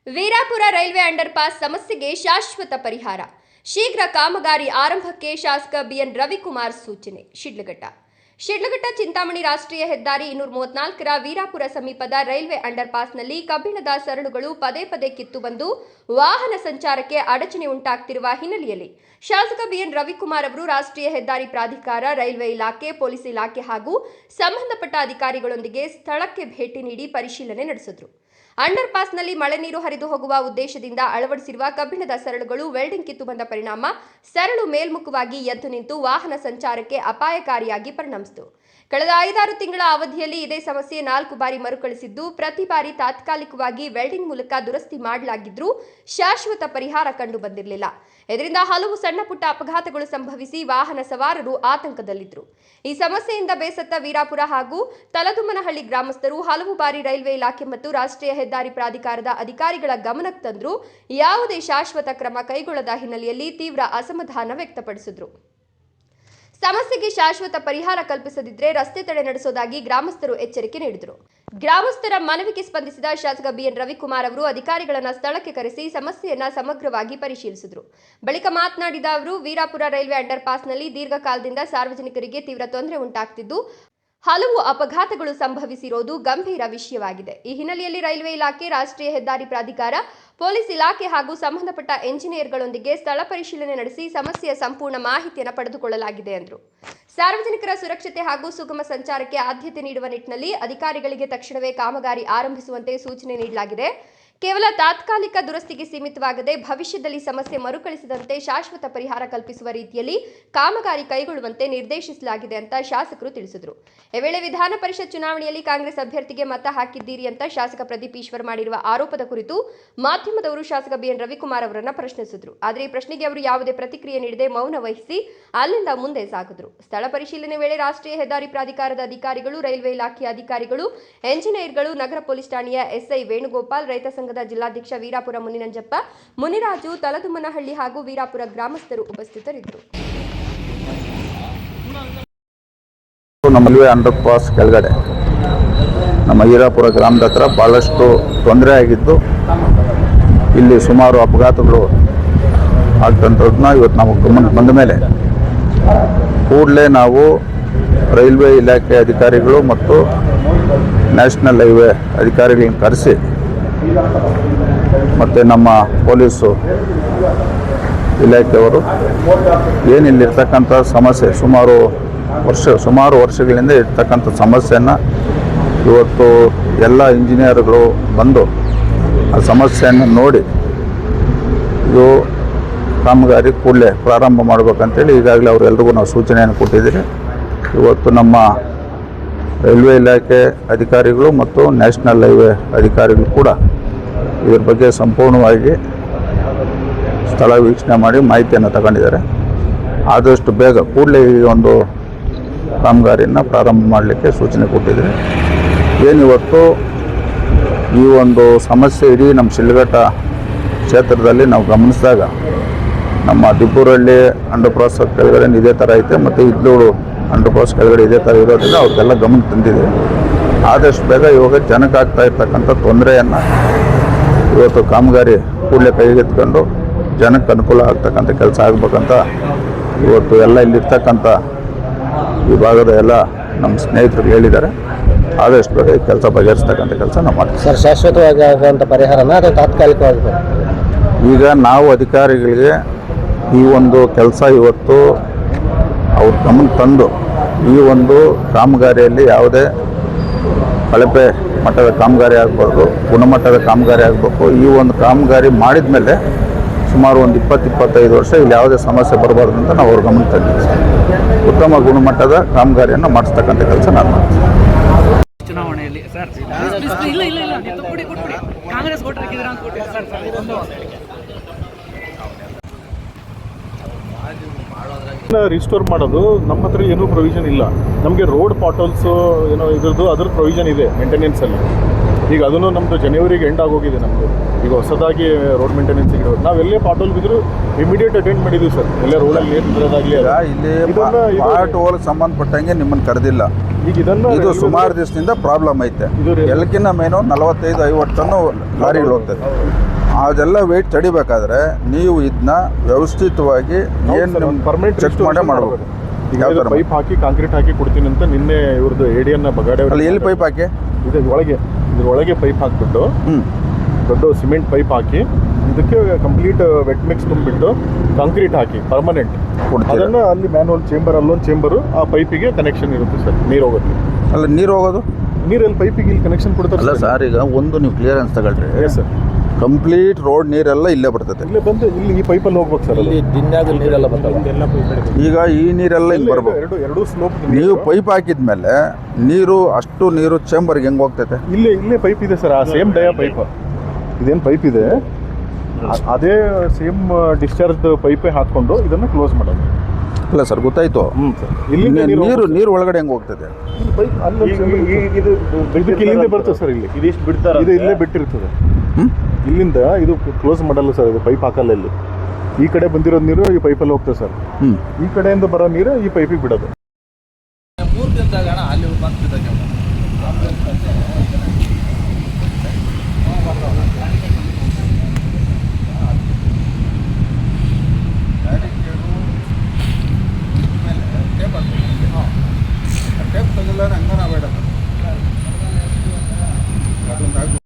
Virapura railway underpass ಸಮಸ್ಯೆಗೆ ಶಾಶ್ವತ ಪರಿಹಾರ. ಶೀಘ್ರ ಕಾಮಗಾರಿ ಆರಂಭಕ್ಕೆ ಶಾಸಕ ಬಿಎನ್ ರವಿಕುಮಾರ್ ಸೂಚನೆ. ಶಿಡ್ಲಘಟ್ಟ ಚಿಂತಾಮಣಿ ರಾಷ್ಟ್ರೀಯ ಹೆದ್ದಾರಿ 234ರ ವೀರಾಪುರ ಸಮೀಪದ ರೈಲ್ವೆ ಅಂಡರ್ಪಾಸ್ನಲ್ಲಿ ಕಬ್ಬಿಣದ ಸರಳುಗಳು ಪದೇ ಪದೇ ಕಿತ್ತು ಬಂದು ವಾಹನ ಸಂಚಾರಕ್ಕೆ ಅಡಚಣೆ ಉಂಟಾಗುತ್ತಿರುವ ಹಿನ್ನೆಲೆಯಲ್ಲಿ ಶಾಸಕ ಬಿಎನ್ ರವಿಕುಮಾರ್ ಅವರು ರಾಷ್ಟ್ರೀಯ ಹೆದ್ದಾರಿ ಪ್ರಾಧಿಕಾರ, ರೈಲ್ವೆ ಇಲಾಖೆ, ಪೊಲೀಸ್ ಇಲಾಖೆ ಹಾಗೂ ಸಂಬಂಧಪಟ್ಟ ಅಧಿಕಾರಿಗಳೊಂದಿಗೆ ಸ್ಥಳಕ್ಕೆ ಭೇಟಿ ನೀಡಿ ಪರಿಶೀಲನೆ ನಡೆಸಿದರು. ಅಂಡರ್ಪಾಸ್ನಲ್ಲಿ ಮಳೆ ನೀರು ಹರಿದು ಹೋಗುವ ಉದ್ದೇಶದಿಂದ ಅಳವಡಿಸಿರುವ ಕಬ್ಬಿಣದ ಸರಳುಗಳು ವೆಲ್ಡಿಂಗ್ ಕಿತ್ತು ಬಂದ ಪರಿಣಾಮ ಸರಳು ಮೇಲ್ಮುಖವಾಗಿ ಎದ್ದು ನಿಂತು ವಾಹನ ಸಂಚಾರಕ್ಕೆ ಅಪಾಯಕಾರಿಯಾಗಿ ಪರಿಣಮಿಸಿತು. ಕಳೆದ 5-6 ತಿಂಗಳ ಅವಧಿಯಲ್ಲಿ ಇದೇ ಸಮಸ್ಯೆ 4 ಬಾರಿ ಮರುಕಳಿಸಿದ್ದು, ಪ್ರತಿ ಬಾರಿ ತಾತ್ಕಾಲಿಕವಾಗಿ ವೆಲ್ಡಿಂಗ್ ಮೂಲಕ ದುರಸ್ತಿ ಮಾಡಲಾಗಿದ್ರೂ ಶಾಶ್ವತ ಪರಿಹಾರ ಕಂಡು ಬಂದಿರಲಿಲ್ಲ. ಇದರಿಂದ ಹಲವು ಸಣ್ಣ ಪುಟ್ಟ ಅಪಘಾತಗಳು ಸಂಭವಿಸಿ ವಾಹನ ಸವಾರರು ಆತಂಕದಲ್ಲಿದ್ದರು. ಈ ಸಮಸ್ಯೆಯಿಂದ ಬೇಸತ್ತ ವೀರಾಪುರ ಹಾಗೂ ತಲದುಮ್ಮನಹಳ್ಳಿ ಗ್ರಾಮಸ್ಥರು ಹಲವು ಬಾರಿ ರೈಲ್ವೆ ಇಲಾಖೆ ಮತ್ತು ರಾಷ್ಟ್ರೀಯ ಹೆದ್ದಾರಿ ಪ್ರಾಧಿಕಾರದ ಅಧಿಕಾರಿಗಳ ಗಮನಕ್ಕೆ ತಂದರೂ ಯಾವುದೇ ಶಾಶ್ವತ ಕ್ರಮ ಕೈಗೊಳ್ಳದ ಹಿನ್ನೆಲೆಯಲ್ಲಿ ತೀವ್ರ ಅಸಮಾಧಾನ ವ್ಯಕ್ತಪಡಿಸಿದರು. ಸಮಸ್ಯೆಗೆ ಶಾಶ್ವತ ಪರಿಹಾರ ಕಲ್ಪಿಸದಿದ್ದರೆ ರಸ್ತೆ ತಡೆ ನಡೆಸುವುದಾಗಿ ಗ್ರಾಮಸ್ಥರು ಎಚ್ಚರಿಕೆ ನೀಡಿದರು. ಗ್ರಾಮಸ್ಥರ ಮನವಿಗೆ ಸ್ಪಂದಿಸಿದ ಶಾಸಕ ಬಿಎನ್ ರವಿಕುಮಾರ್ ಅವರು ಅಧಿಕಾರಿಗಳನ್ನು ಸ್ಥಳಕ್ಕೆ ಕರೆಸಿ ಸಮಸ್ಯೆಯನ್ನು ಸಮಗ್ರವಾಗಿ ಪರಿಶೀಲಿಸಿದರು. ಬಳಿಕ ಮಾತನಾಡಿದ ಅವರು, ವೀರಾಪುರ ರೈಲ್ವೆ ಅಂಡರ್ಪಾಸ್ನಲ್ಲಿ ದೀರ್ಘಕಾಲದಿಂದ ಸಾರ್ವಜನಿಕರಿಗೆ ತೀವ್ರ ತೊಂದರೆ ಉಂಟಾಗುತ್ತಿದ್ದು, ಹಲವು ಅಪಘಾತಗಳು ಸಂಭವಿಸಿರುವುದು ಗಂಭೀರ ವಿಷಯವಾಗಿದೆ. ಈ ಹಿನ್ನೆಲೆಯಲ್ಲಿ ರೈಲ್ವೆ ಇಲಾಖೆ, ರಾಷ್ಟ್ರೀಯ ಹೆದ್ದಾರಿ ಪ್ರಾಧಿಕಾರ, ಪೊಲೀಸ್ ಇಲಾಖೆ ಹಾಗೂ ಸಂಬಂಧಪಟ್ಟ ಎಂಜಿನಿಯರ್ಗಳೊಂದಿಗೆ ಸ್ಥಳ ಪರಿಶೀಲನೆ ನಡೆಸಿ ಸಮಸ್ಯೆಯ ಸಂಪೂರ್ಣ ಮಾಹಿತಿಯನ್ನು ಪಡೆದುಕೊಳ್ಳಲಾಗಿದೆ ಎಂದರು. ಸಾರ್ವಜನಿಕರ ಸುರಕ್ಷತೆ ಹಾಗೂ ಸುಗಮ ಸಂಚಾರಕ್ಕೆ ಆದ್ಯತೆ ನೀಡುವ ನಿಟ್ಟಿನಲ್ಲಿ ಅಧಿಕಾರಿಗಳಿಗೆ ತಕ್ಷಣವೇ ಕಾಮಗಾರಿ ಆರಂಭಿಸುವಂತೆ ಸೂಚನೆ ನೀಡಲಾಗಿದೆ. ಕೇವಲ ತಾತ್ಕಾಲಿಕ ದುರಸ್ತಿಗೆ ಸೀಮಿತವಾಗದೆ ಭವಿಷ್ಯದಲ್ಲಿ ಸಮಸ್ಯೆ ಮರುಕಳಿಸದಂತೆ ಶಾಶ್ವತ ಪರಿಹಾರ ಕಲ್ಪಿಸುವ ರೀತಿಯಲ್ಲಿ ಕಾಮಗಾರಿ ಕೈಗೊಳ್ಳುವಂತೆ ನಿರ್ದೇಶಿಸಲಾಗಿದೆ ಅಂತ ಶಾಸಕರು ತಿಳಿಸಿದರು. ಈ ವೇಳೆ ವಿಧಾನ ಪರಿಷತ್ ಚುನಾವಣೆಯಲ್ಲಿ ಕಾಂಗ್ರೆಸ್ ಅಭ್ಯರ್ಥಿಗೆ ಮತ ಹಾಕಿದ್ದೀರಿ ಅಂತ ಶಾಸಕ ಪ್ರದೀಪ್ ಈಶ್ವರ್ ಮಾಡಿರುವ ಆರೋಪದ ಕುರಿತು ಮಾಧ್ಯಮದವರು ಶಾಸಕ ಬಿಎನ್ ರವಿಕುಮಾರ್ ಅವರನ್ನು ಪ್ರಶ್ನಿಸಿದರು. ಆದರೆ ಈ ಪ್ರಶ್ನೆಗೆ ಅವರು ಯಾವುದೇ ಪ್ರತಿಕ್ರಿಯೆ ನೀಡದೆ ಮೌನ ವಹಿಸಿ ಅಲ್ಲಿಂದ ಮುಂದೆ ಸಾಗಿದರು. ಸ್ಥಳ ಪರಿಶೀಲನೆ ವೇಳೆ ರಾಷ್ಟ್ರೀಯ ಹೆದ್ದಾರಿ ಪ್ರಾಧಿಕಾರದ ಅಧಿಕಾರಿಗಳು, ರೈಲ್ವೆ ಇಲಾಖೆಯ ಅಧಿಕಾರಿಗಳು, ಎಂಜಿನಿಯರ್ಗಳು, ನಗರ ಪೊಲೀಸ್ ಠಾಣೆಯ ಎಸ್ಐ ವೇಣುಗೋಪಾಲ್, ರೈತ ಸಂಘದ ಜಿಲ್ಲಾಧ್ಯಕ್ಷ ವೀರಾಪುರ ಮುನಿನಂಜಪ್ಪ, ಮುನಿರಾಜು, ತಲದುಮ್ಮನಹಳ್ಳಿ ಹಾಗೂ ವೀರಾಪುರ ಗ್ರಾಮಸ್ಥರು ಉಪಸ್ಥಿತರಿದ್ದರು. ನಮ್ಮ ರೈಲ್ವೆ ಅಂಡರ್ ಪಾಸ್ ಕೆಳಗಡೆ ನಮ್ಮ ವೀರಾಪುರ ಗ್ರಾಮದ ಹತ್ರ ಭಾಳಷ್ಟು ತೊಂದರೆ ಆಗಿದ್ದು, ಇಲ್ಲಿ ಸುಮಾರು ಅಪಘಾತಗಳು ಆಗ್ತಂಥದ್ದನ್ನ ಇವತ್ತು ನಾವು ಗಮನಕ್ಕೆ ಬಂದ ಮೇಲೆ ಕೂಡಲೇ ನಾವು ರೈಲ್ವೆ ಇಲಾಖೆ ಅಧಿಕಾರಿಗಳು ಮತ್ತು ನ್ಯಾಷನಲ್ ಹೈವೇ ಅಧಿಕಾರಿಗಳನ್ನ ಕರೆಸಿ ಮತ್ತು ನಮ್ಮ ಪೊಲೀಸು ಇಲಾಖೆಯವರು ಏನಿಲ್ಲಿರ್ತಕ್ಕಂಥ ಸಮಸ್ಯೆ ಸುಮಾರು ವರ್ಷಗಳಿಂದ ಇರ್ತಕ್ಕಂಥ ಸಮಸ್ಯೆಯನ್ನು ಇವತ್ತು ಎಲ್ಲ ಇಂಜಿನಿಯರ್ಗಳು ಬಂದು ಆ ಸಮಸ್ಯೆಯನ್ನು ನೋಡಿ ಇದು ಕಾಮಗಾರಿ ಕೂಡಲೇ ಪ್ರಾರಂಭ ಮಾಡಬೇಕಂತೇಳಿ ಈಗಾಗಲೇ ಅವರೆಲ್ಲರಿಗೂ ನಾವು ಸೂಚನೆಯನ್ನು ಕೊಟ್ಟಿದ್ದೀರಿ. ಇವತ್ತು ನಮ್ಮ ರೈಲ್ವೆ ಇಲಾಖೆ ಅಧಿಕಾರಿಗಳು ಮತ್ತು ನ್ಯಾಷನಲ್ ಹೈವೇ ಅಧಿಕಾರಿಗಳು ಕೂಡ ಇದ್ರ ಬಗ್ಗೆ ಸಂಪೂರ್ಣವಾಗಿ ಸ್ಥಳ ವೀಕ್ಷಣೆ ಮಾಡಿ ಮಾಹಿತಿಯನ್ನು ತಗೊಂಡಿದ್ದಾರೆ. ಆದಷ್ಟು ಬೇಗ ಕೂಡಲೇ ಈ ಒಂದು ಕಾಮಗಾರಿಯನ್ನು ಪ್ರಾರಂಭ ಮಾಡಲಿಕ್ಕೆ ಸೂಚನೆ ಕೊಟ್ಟಿದ್ದಾರೆ. ಏನಿವತ್ತು ಈ ಒಂದು ಸಮಸ್ಯೆ ಇಡೀ ನಮ್ಮ ಶಿಡ್ಲಘಟ್ಟ ಕ್ಷೇತ್ರದಲ್ಲಿ ನಾವು ಗಮನಿಸಿದಾಗ ನಮ್ಮ ದಿಬ್ಬೂರಹಳ್ಳಿ ಅಂಡರ್ಪಾಸ್ ಕೆಳಗಡೆ ಇದೇ ಥರ ಐತೆ ಮತ್ತು ಇದ್ಲೂರು ಅಂಡರ್ಪಾಸ್ ಕೆಳಗಡೆ ಇದೇ ಥರ ಇರೋದ್ರಿಂದ ಅವ್ರಿಗೆಲ್ಲ ಗಮನ ತಂದಿದೆ. ಆದಷ್ಟು ಬೇಗ ಇವಾಗ ಜನಕ್ಕಾಗ್ತಾ ಇರ್ತಕ್ಕಂಥ ತೊಂದರೆಯನ್ನು ಇವತ್ತು ಕಾಮಗಾರಿ ಕೂಡಲೇ ಕೈಗೆತ್ಕೊಂಡು ಜನಕ್ಕೆ ಅನುಕೂಲ ಆಗ್ತಕ್ಕಂಥ ಕೆಲಸ ಆಗಬೇಕಂತ ಇವತ್ತು ಎಲ್ಲ ಇಲ್ಲಿರ್ತಕ್ಕಂಥ ಈ ಭಾಗದ ಎಲ್ಲ ನಮ್ಮ ಸ್ನೇಹಿತರು ಹೇಳಿದ್ದಾರೆ. ಆದಷ್ಟು ಬೇಗ ಈ ಕೆಲಸ ಬಗೆಹರಿಸ್ತಕ್ಕಂಥ ಕೆಲಸ ನಾವು ಮಾಡ್ತೀವಿ. ಸರ್, ಶಾಶ್ವತವಾಗಿ ಆಗುವಂಥ ಪರಿಹಾರನ ಅದು ತಾತ್ಕಾಲಿಕವಾಗಿ? ಈಗ ನಾವು ಅಧಿಕಾರಿಗಳಿಗೆ ಈ ಒಂದು ಕೆಲಸ ಇವತ್ತು ಅವ್ರ ಗಮನ ತಂದು ಈ ಒಂದು ಕಾಮಗಾರಿಯಲ್ಲಿ ಯಾವುದೇ ಕಳಪೆ ಮಟ್ಟದ ಕಾಮಗಾರಿ ಆಗಬಾರ್ದು, ಗುಣಮಟ್ಟದ ಕಾಮಗಾರಿ ಆಗಬೇಕು. ಈ ಒಂದು ಕಾಮಗಾರಿ ಮಾಡಿದ ಮೇಲೆ ಸುಮಾರು ಒಂದು 20-25 ವರ್ಷ ಇಲ್ಲಿ ಯಾವುದೇ ಸಮಸ್ಯೆ ಬರಬಾರ್ದು ಅಂತ ನಾವು ಅವ್ರ ಗಮನ ತಂದಿದ್ದೀವಿ. ಉತ್ತಮ ಗುಣಮಟ್ಟದ ಕಾಮಗಾರಿಯನ್ನು ಮಾಡಿಸ್ತಕ್ಕಂಥ ಕೆಲಸ ನಾನು ಮಾಡ್ತೀನಿ. ಚುನಾವಣೆಯಲ್ಲಿ ಸರ್ ಕಾಂಗ್ರೆಸ್ ರಿಸ್ಟೋರ್ ಮಾಡೋದು ನಮ್ಮ ಹತ್ರ ಏನೂ ಪ್ರೊವಿಷನ್ ಇಲ್ಲ. ನಮಗೆ ರೋಡ್ ಪಾಟೋಲ್ಸು ಏನೋ ಇದ್ರದ್ದು ಅದ್ರ ಪ್ರೊವಿಷನ್ ಇದೆ ಮೇಂಟೆನೆನ್ಸಲ್ಲಿ. ಈಗ ಅದನ್ನು ನಮ್ಮದು ಜನವರಿಗೆ ಎಂಡ್ ಆಗೋಗಿದೆ. ನಮ್ಮದು ಈಗ ಹೊಸದಾಗಿ ರೋಡ್ ಮೇಂಟೆನೆನ್ಸ್ ಇರೋದು ನಾವೆಲ್ಲೇ ಪಾಟೋಲ್ ಬಿದ್ದರೂ ಇಮಿಡಿಯೇಟ್ ಅಟೆಂಡ್ ಮಾಡಿದ್ದೀವಿ ಸರ್. ಎಲ್ಲ ರೋಡಲ್ಲಿ ಏನು ಇರೋದಾಗಲಿ ಈಗ ಇಲ್ಲಿ ಪಾರ್ಟ್ ಹೋಲ್ ಸಂಬಂಧಪಟ್ಟಂಗೆ ನಿಮ್ಮನ್ನು ಕರೆದಿಲ್ಲ. ಈಗ ಇದು ಸುಮಾರು ದಿವಸದಿಂದ ಪ್ರಾಬ್ಲಮ್ ಐತೆ. ಎಲ್ಲಕ್ಕಿಂತ ಮೇನು 45-50 ಟನ್ನು ಲಾರಿಗಳು ಹೋಗ್ತದೆ. ಅದೆಲ್ಲ ವೆಯ್ಟ್ ತಡಿಬೇಕಾದ್ರೆ ನೀವು ಇದನ್ನ ವ್ಯವಸ್ಥಿತವಾಗಿ ಏನು ಪರ್ಮನೆಂಟ್ ಚೆಕ್ ಮಾಡೇ ಮಾಡಬೇಕು. ಈಗ ಪೈಪ್ ಹಾಕಿ ಕಾಂಕ್ರೀಟ್ ಹಾಕಿ ಕೊಡ್ತೀನಿ ಅಂತ ನಿನ್ನೆ ಇವ್ರದ್ದು ಎಡಿಯನ್ನ ಬಗಾಡೆ ಅಲ್ಲಿ ಎಲ್ಲಿ ಪೈಪ್ ಹಾಕಿ ಇದ್ರೊಳಗೆ ಪೈಪ್ ಹಾಕಿಬಿಟ್ಟು ದೊಡ್ಡ ಸಿಮೆಂಟ್ ಪೈಪ್ ಹಾಕಿ ಇದಕ್ಕೆ ಕಂಪ್ಲೀಟ್ ವೆಟ್ ಮಿಕ್ಸ್ ತುಂಬಿಟ್ಟು ಕಾಂಕ್ರೀಟ್ ಹಾಕಿ ಪರ್ಮನೆಂಟ್ ಅದನ್ನು ಅಲ್ಲಿ ಮ್ಯಾನ್ಯಲ್ ಚೇಂಬರ್ ಅಲ್ಲೊಂದು ಚೇಂಬರು ಆ ಪೈಪಿಗೆ ಕನೆಕ್ಷನ್ ಇರುತ್ತೆ ಸರ್. ನೀರು ಹೋಗುತ್ತೆ. ಅಲ್ಲ ನೀರು ಹೋಗೋದು ನೀರಲ್ಲಿ ಪೈಪಿಗೆ ಇಲ್ಲಿ ಕನೆಕ್ಷನ್ ಕೊಡ್ತಾರೆ. ಅಲ್ಲ ಸರ್, ಈಗ ಒಂದು ನೀವು ಕ್ಲಿಯರೆನ್ಸ್ ತಗೊಳ್ರಿ. Yes sir. ಕಂಪ್ಲೀಟ್ ರೋಡ್ ನೀರೆಲ್ಲ ಇಲ್ಲೇ ಬರ್ತದೆ. ಇಲ್ಲೇ ಬಂದು ಇಲ್ಲಿ ಈ ಪೈಪಲ್ಲಿ ಹೋಗ್ಬೇಕು ಸರ್. ಇಲ್ಲಿ ದಿನ್ಯಾಗ ನೀರೆಲ್ಲ ಬರ್ತವೆ. ಈಗ ಈ ನೀರೆಲ್ಲ ಹಿಂಗೆ ಬರ್ಬೇಕು. ಎರಡು ಸ್ಲೋಪ್ ನೀವು ಪೈಪ್ ಹಾಕಿದ್ಮೇಲೆ ಅಷ್ಟು ನೀರು ಚೇಂಬರ್ಗೆ ಹೆಂಗೆ ಹೋಗ್ತೈತೆ? ಇಲ್ಲೇ ಪೈಪ್ ಇದೆ ಸರ್. ಆ ಸೇಮ್ ಡಯಾ ಪೈಪ್ ಇದೇನು ಪೈಪ್ ಇದೆ ಅದೇ ಸೇಮ್ ಡಿಸ್ಚಾರ್ಜ್ ಪೈಪೇ ಹಾಕ್ಕೊಂಡು ಇದನ್ನು ಕ್ಲೋಸ್ ಮಾಡೋದು. ಇಲ್ಲ ಸರ್, ಗೊತ್ತಾಯ್ತು. ಸರ್. ಇಲ್ಲಿ ನೀರು ಒಳಗಡೆ ಹೆಂಗೆ ಹೋಗ್ತದೆ? ಇಲ್ಲಿಂದ ಬರ್ತದೆ ಸರ್. ಇಲ್ಲಿ ಇದಿಷ್ಟು ಬಿಡ್ತಾರೆ, ಇದು ಇಲ್ಲೇ ಬಿಟ್ಟಿರ್ತದೆ. ಇಲ್ಲಿಂದ ಇದು ಕ್ಲೋಸ್ ಮಾಡಲ್ಲ ಸರ್. ಇದು ಪೈಪ್ ಹಾಕಲ್ಲ. ಇಲ್ಲಿ ಈ ಕಡೆ ಬಂದಿರೋ ನೀರು ಈ ಪೈಪಲ್ಲಿ ಹೋಗ್ತದೆ ಸರ್. ಈ ಕಡೆಯಿಂದ ಬರೋ ನೀರು ಈ ಪೈಪಿಗೆ ಬಿಡೋದು. 3 ದಿನದಾಗ ಅಲ್ಲಿ ಬಂದಿದ್ದಾಗ ಟೇಪ್ ತೆಗೆಲ್ಲ ಹಂಗಾರ ಬೇಡ.